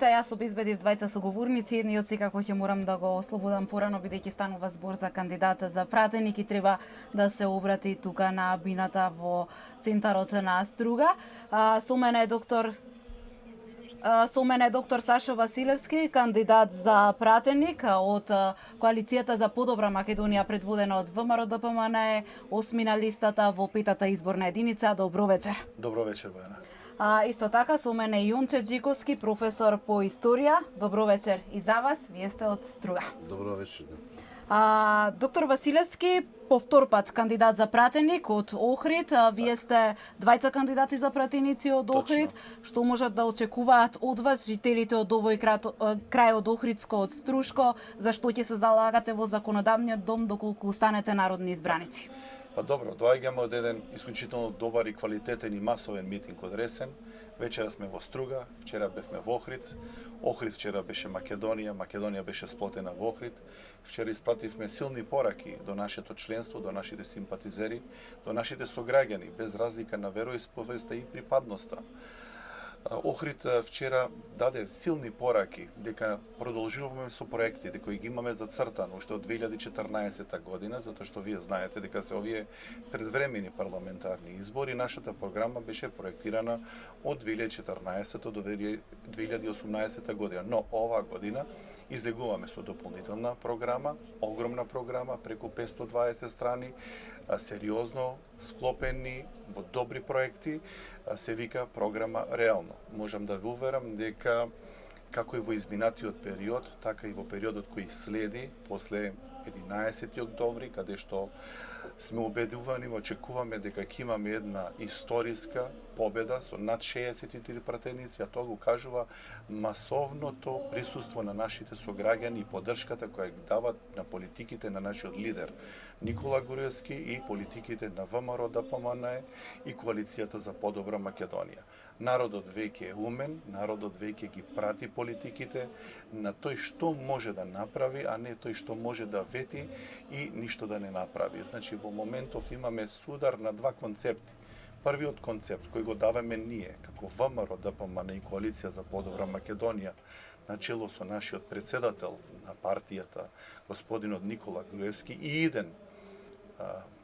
Здравейте, јас обезбедив двајца соговорници, едниот секако ќе морам да го ослободам порано, бидејќи станува збор за кандидата за пратеник и треба да се обрати тука на бината во центарот на Струга. Со мене е доктор Сашо Василевски, кандидат за пратеник од Коалицијата за подобра Македонија, предводена од ВМРО ДПМН, осми на листата во петата изборна единица. Добро вечер. Добро вечер, Бојана. Исто така со мене Јунче Джиковски, професор по историја. Добро вечер и за вас, вие сте од Струга. Добро вечер. Доктор Василевски, повтор пат кандидат за пратеник од Охрид. Вие сте двајца кандидати за пратеници од Охрид. Точно. Што можат да очекуваат од вас жителите од овој крај од Охридско, од Струшко, зашто ќе се залагате во законодавниот дом доколку станете народни избраници? Па добро, доаѓаме од еден исклучително добар и квалитетен и масовен митинг од Ресен. Вечера сме во Струга, вчера бевме во Охрид. Охрид вчера беше Македонија, Македонија беше сплотена во Охрид. Вчера испративме силни пораки до нашето членство, до нашите симпатизери, до нашите сограѓани, без разлика на вероисповеста и припадноста. Охрид вчера даде силни пораки дека продолжуваме со проектите кои ги имаме зацртано уште од 2014 година, затоа што вие знаете дека се овие предвремени парламентарни избори. Нашата програма беше проектирана од 2014 до 2018 година, но оваа година излегуваме со дополнителна програма, огромна програма, преку 520 страни, сериозно склопени во добри проекти, се вика програма Реално. Можам да ве уверам дека како и во изминатиот период, така и во периодот кој следи после 11 октомври, каде што сме убедувани, очекуваме дека ќе имаме една историска победа со над 63 пратеници, а тоа го кажува масовното присуство на нашите сограѓани и поддршката која ги дават на политиките на нашиот лидер Никола Груевски и политиките на ВМРО ДПМН и Коалицијата за подобра Македонија. Народот веќе е умен, народот веќе ги прати политиките на тој што може да направи, а не тој што може да вети и ништо да не направи. Значи, во моментов имаме судар на два концепти. Првиот концепт кој го даваме ние, како ВМРО ДПМН и Коалиција за подобра Македонија, начело со нашиот председател на партијата, господинот Никола Груевски и иден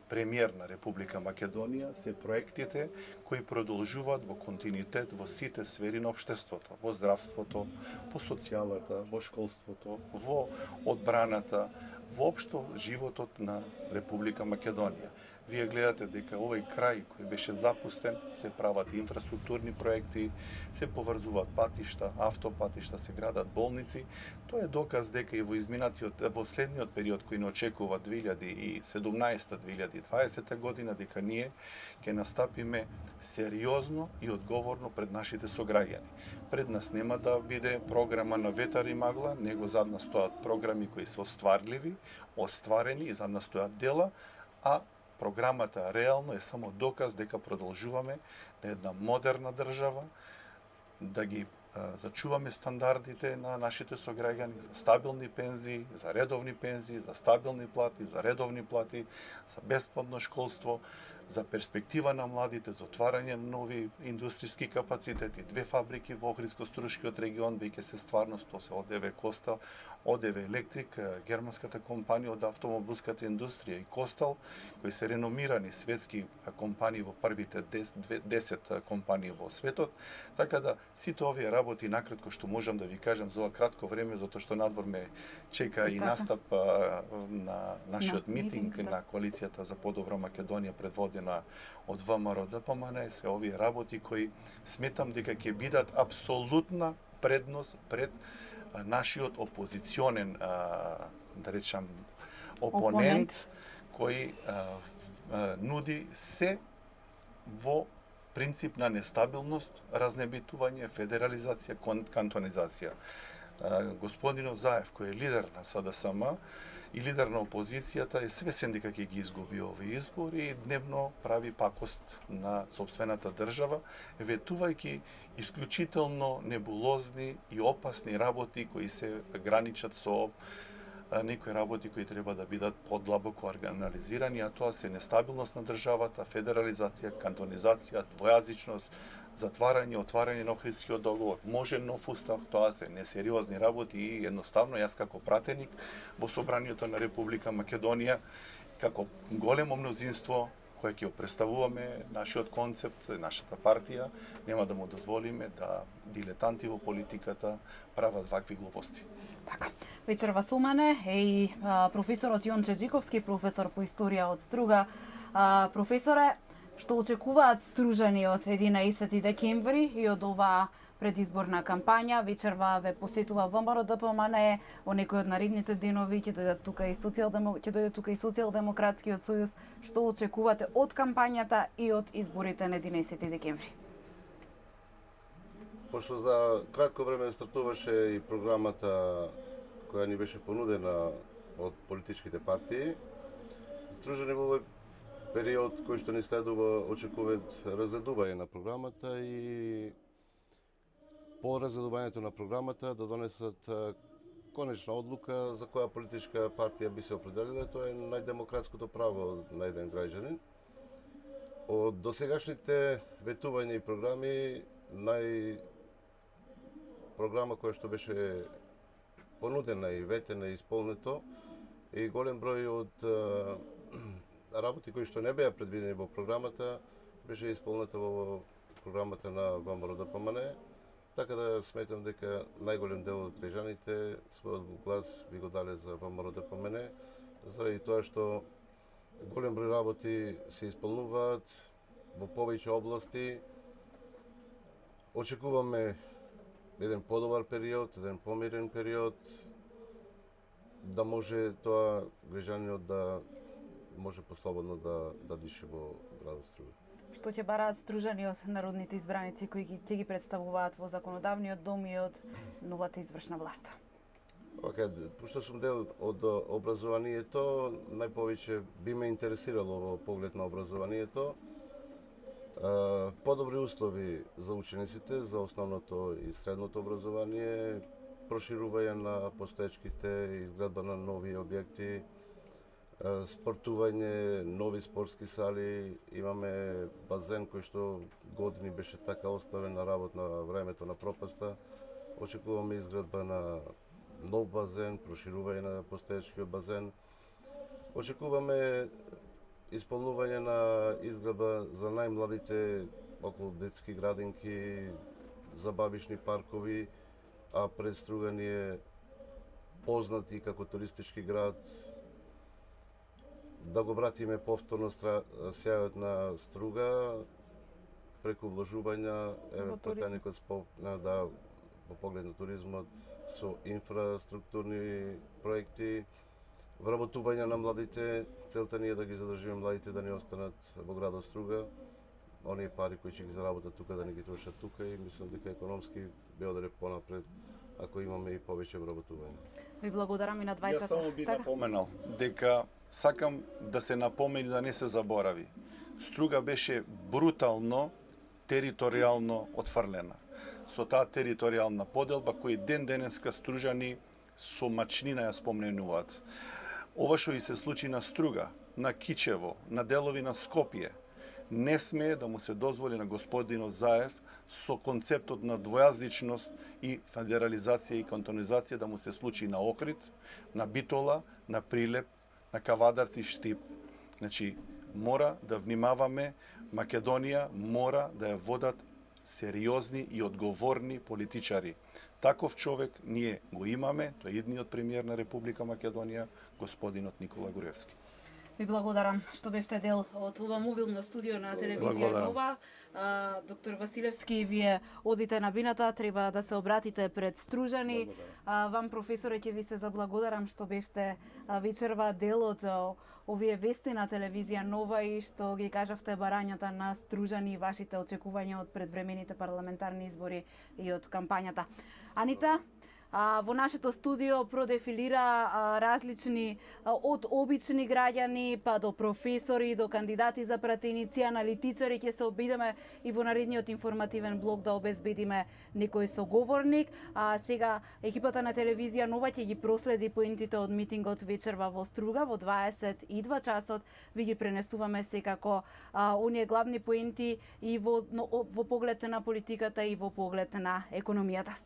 премиер на Република Македонија, се проектите кои продолжуваат во континуитет во сите сфери на општеството, во здравството, во социјалата, во школството, во одбраната, воопшто животот на Република Македонија. Вие гледате дека овој крај кој беше запустен, се прават инфраструктурни проекти, се поврзуваат патишта, автопатишта, се градат болници. Тоа е доказ дека и во следниот период кој не очекува 2017-2020 година, дека ние ќе настапиме сериозно и одговорно пред нашите сограѓани. Пред нас нема да биде програма на ветар и магла, него зад нас стојат програми кои се остварливи, остварени и зад нас стојат дела, а програмата Реално е само доказ дека продолжуваме на една модерна држава, да ги зачуваме стандардите на нашите сограѓани за стабилни пензии, за редовни пензии, за стабилни плати, за редовни плати, за бесплатно школство, за перспектива на младите, за отварање на нови индустријски капацитети. Две фабрики во Охридско-Струшкиот регион веќе се стварност, тоа се ОДВ Костал, ОДВ Електрик, германската компанија од автомобилската индустрија и Костал, кои се реномирани светски компании во првите 10 компании во светот. Така да сите овие работи накратко што можам да ви кажам за ова кратко време, затоа што надвор ме чека и настап на нашиот митинг на Коалицијата за подобра Македонија предводена од ВМРО ДПМН, се овие работи кои сметам дека ќе бидат апсолутна предност пред нашиот опозиционен, да речам, опонент кој нуди се во принцип на нестабилност, разнебитување, федерализација, кантонизација. Господинов Заев, кој е лидер на СДСМ и лидер на опозицијата, е свесен дека ќе ги изгуби овие избори и дневно прави пакост на сопствената држава, ветувајќи исклучително небулозни и опасни работи кои се граничат со некои работи кои треба да бидат подлабоко анализирани, а тоа се нестабилност на државата, федерализација, кантонизација, двојазичност, затварање, отварање на Охридскиот договор, може нов устав, тоа се несериозни работи и едноставно јас како пратеник во Собранието на Република Македонија, како големо мнозинство кој ќе представуваме нашиот концепт, нашата партија, нема да му дозволиме да дилетанти во политиката прават вакви глупости. Така. Вечерва со мене е и професорот Јонче Джиковски, професор по историја од Струга. Професоре, што очекуваат стружани од 11 декември и од оваа предизборна кампања? Вечерва ве посетува ВМРО ДПМН, во некои од наредните денови ќе дојде тука и Социјалдемократскиот сојуз. Што очекувате од кампањата и од изборите на 11 декември? Пошто за кратко време стартуваше и програмата која ни беше понудена од политичките партии, стружани во овој период кој што ни следува очекуваат разредување на програмата и по разредувањето на програмата да донесат конечна одлука за која политичка партија би се определила. Тоа е најдемократското право на еден граѓанин. Од досегашните ветувања и програми, програма која што беше понудена и ветена и исполнето и голем број од работи кои што не беа предвидени во програмата беше исполнета во програмата на ВМРО ДПМН, така да сметам дека најголем дел од граѓаните својот глас би го дале за ВМРО ДПМН, заради тоа што голем број работи се исполнуваат во повеќе области. Очекуваме еден подобар период, еден помирен период, да може тоа граѓанинот да може послободно да дише во градот Струга. Што ќе бараат стружани од народните избраници кои ќе ги представуваат во законодавниот дом и од новата извршна власт? Пошто сум дел од образованието, најповеќе би ме интересирало во поглед на образованието подобри услови за учениците, за основното и средното образование, проширување на постоечките, изградба на нови објекти, спортување, нови спортски сали, имаме базен кој што години беше така оставен на работ на времето на пропаста. Очекуваме изградба на нов базен, проширување на постоечкиот базен. Очекуваме исполнување на изградба за најмладите околу детски градинки, забавишни паркови, а пред Струга ни е познат и како туристички град. Да го вратиме повторно сјајот на Струга преку вложувања, пратеникот во поглед на туризмот со инфраструктурни проекти, вработување на младите. Целта ни е да ги задржиме младите да не останат во градот Струга. Оние пари кои ќе ги заработат тука да не ги трошат тука и мислам дека економски би оделе понапред ако имаме и повеќе вработување. Ви благодарам и на двајцата. Јас само би напоменал дека сакам да се напомени да не се заборави. Струга беше брутално територијално отфрлена. Со таа територијална поделба кој ден денеска стружани со мачнина ја спомненуваат. Ова што и се случи на Струга, на Кичево, на делови на Скопје, не смее да му се дозволи на господинот Заев со концептот на двојазичност и федерализација и кантонизација да му се случи на Охрид, на Битола, на Прилеп, на Кавадарци и Штип. Значи, мора да внимаваме, Македонија мора да ја водат сериозни и одговорни политичари. Таков човек ние го имаме, тој е идниот премиер на Република Македонија, господинот Никола Груевски. Ви благодарам што бевте дел од ова мобилно студио на телевизија Нова. Доктор Василевски, вие одите на бината, треба да се обратите пред стружани. Вам, професоре, ќе ви се заблагодарам што бевте вечерва дел од овие вести на телевизија Нова и што ги кажавте барањата на стружани и вашите очекувања од предвремените парламентарни избори и од кампањата. Анита, Во нашето студио продефилира различни од обични граѓани па до професори, до кандидати за пратеници, аналитичари. Ќе се обидеме и во наредниот информативен блок да обезбедиме некој соговорник. Сега екипата на телевизија Нова ќе ги проследи поентите од митингот вечерва во Струга во 22 часот. Ви ги пренесуваме секако оние главни поенти и во поглед на политиката и во поглед на економијата.